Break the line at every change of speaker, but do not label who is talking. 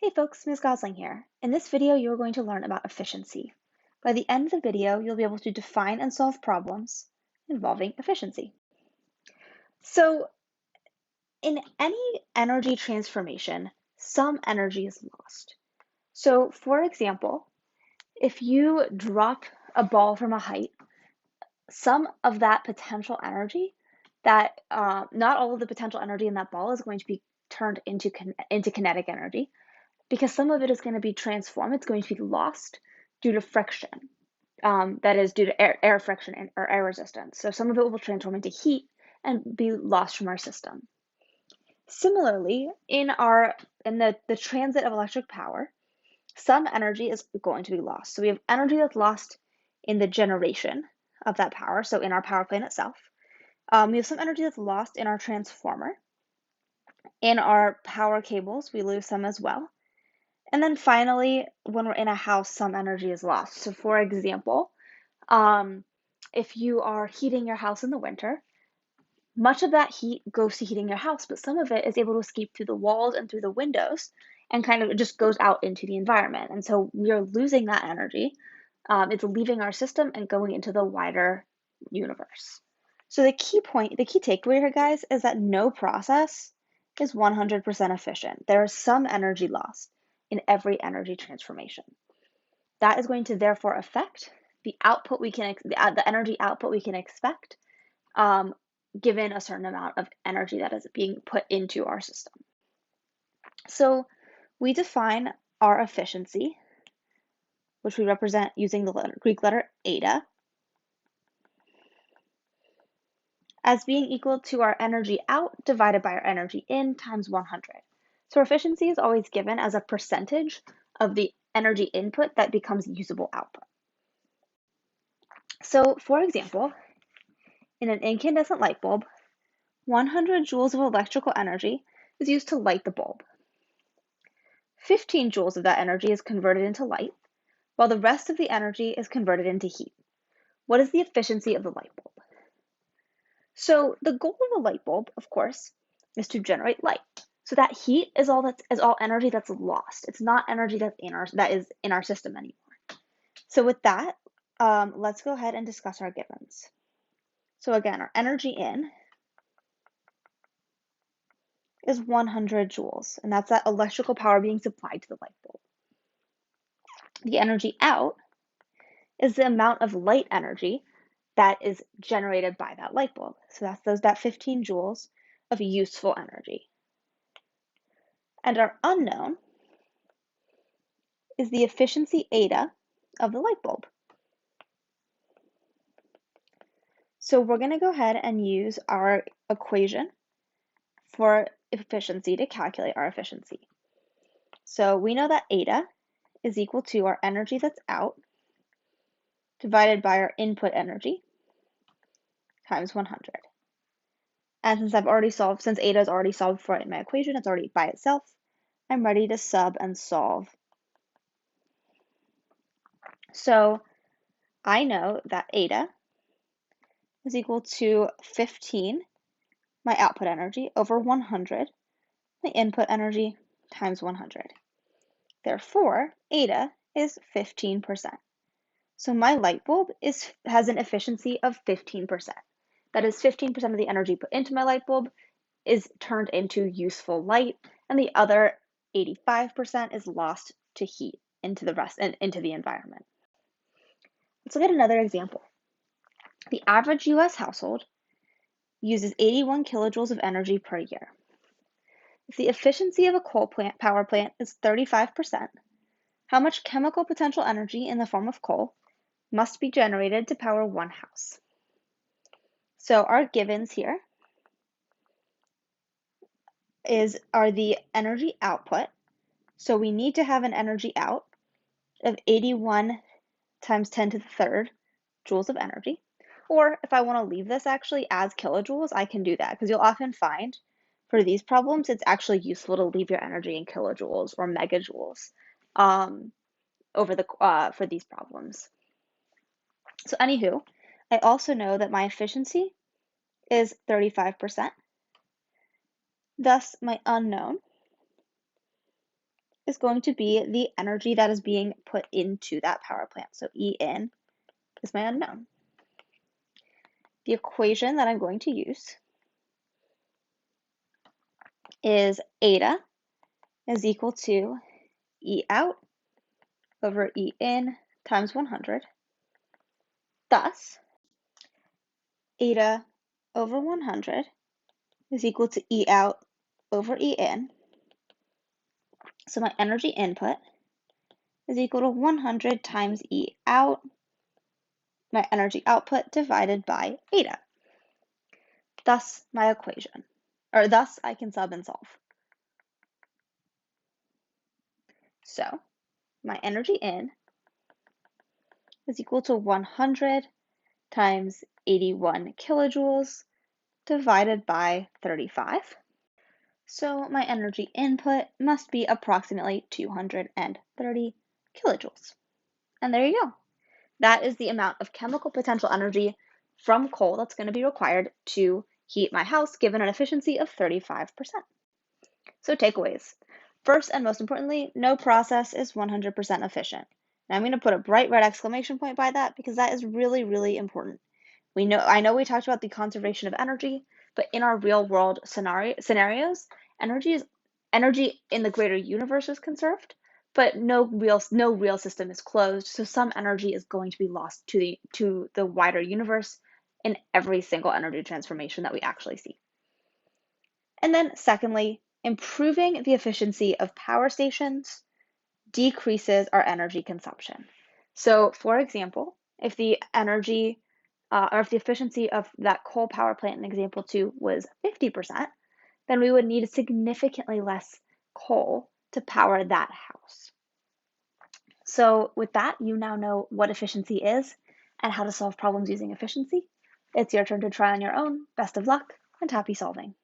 Hey folks, Ms. Gosling here. In this video, you're going to learn about efficiency. By the end of the video, you'll be able to define and solve problems involving efficiency. So, in any energy transformation, some energy is lost. So, for example, if you drop a ball from a height, some of that potential energy, not all of the potential energy in that ball is going to be turned into kinetic energy, because some of it is going to be transformed. It's going to be lost due to friction. That is due to air friction or air resistance. So some of it will transform into heat and be lost from our system. Similarly, in the transit of electric power, some energy is going to be lost. So we have energy that's lost in the generation of that power, so in our power plant itself. We have some energy that's lost in our transformer. In our power cables, we lose some as well. And then finally, when we're in a house, some energy is lost. So for example, if you are heating your house in the winter, much of that heat goes to heating your house, but some of it is able to escape through the walls and through the windows and kind of just goes out into the environment. And so we are losing that energy. It's leaving our system and going into the wider universe. So the key takeaway here, guys, is that no process is 100% efficient. There is some energy lost in every energy transformation. That is going to therefore affect the energy output we can expect, given a certain amount of energy that is being put into our system. So we define our efficiency, which we represent using the Greek letter eta, as being equal to our energy out divided by our energy in times 100. So efficiency is always given as a percentage of the energy input that becomes usable output. So for example, in an incandescent light bulb, 100 joules of electrical energy is used to light the bulb. 15 joules of that energy is converted into light, while the rest of the energy is converted into heat. What is the efficiency of the light bulb? So the goal of a light bulb, of course, is to generate light. So that heat is all energy that's lost. It's not energy that is in our system anymore. So with that, let's go ahead and discuss our givens. So again, our energy in is 100 joules, and that's that electrical power being supplied to the light bulb. The energy out is the amount of light energy that is generated by that light bulb. So that's that 15 joules of useful energy. And our unknown is the efficiency eta of the light bulb. So we're going to go ahead and use our equation for efficiency to calculate our efficiency. So we know that eta is equal to our energy that's out divided by our input energy times 100. And since eta is already solved for in my equation, it's already by itself, I'm ready to sub and solve. So I know that eta is equal to 15, my output energy, over 100, my input energy, times 100. Therefore, eta is 15%. So my light bulb has an efficiency of 15%. That is 15% of the energy put into my light bulb is turned into useful light, and the other 85% is lost to heat into the environment. Let's look at another example. The average US household uses 81 kilojoules of energy per year. If the efficiency of a power plant is 35%, how much chemical potential energy in the form of coal must be generated to power one house? So our givens here are the energy output. So we need to have an energy out of 81 times 10 to the third joules of energy. Or if I want to leave this actually as kilojoules, I can do that, because you'll often find for these problems, it's actually useful to leave your energy in kilojoules or megajoules for these problems. So anywho, I also know that my efficiency is 35%. Thus, my unknown is going to be the energy that is being put into that power plant. So E in is my unknown. The equation that I'm going to use is eta is equal to E out over E in times 100. Thus, eta over 100 is equal to E out over E in. So my energy input is equal to 100 times E out, my energy output divided by eta. Thus my equation, or thus I can sub and solve. So my energy in is equal to 100 times 81 kilojoules divided by 35. So my energy input must be approximately 230 kilojoules. And there you go. That is the amount of chemical potential energy from coal that's going to be required to heat my house given an efficiency of 35%. So takeaways. First and most importantly, no process is 100% efficient. Now I'm going to put a bright red exclamation point by that because that is really, really important. I know we talked about the conservation of energy, but in our real world scenarios, energy in the greater universe is conserved, but no real system is closed. So some energy is going to be lost to the wider universe in every single energy transformation that we actually see. And then secondly, improving the efficiency of power stations decreases our energy consumption. So for example, if the energy or if the efficiency of that coal power plant in example 2 was 50%, then we would need significantly less coal to power that house. So with that, you now know what efficiency is and how to solve problems using efficiency. It's your turn to try on your own. Best of luck and happy solving.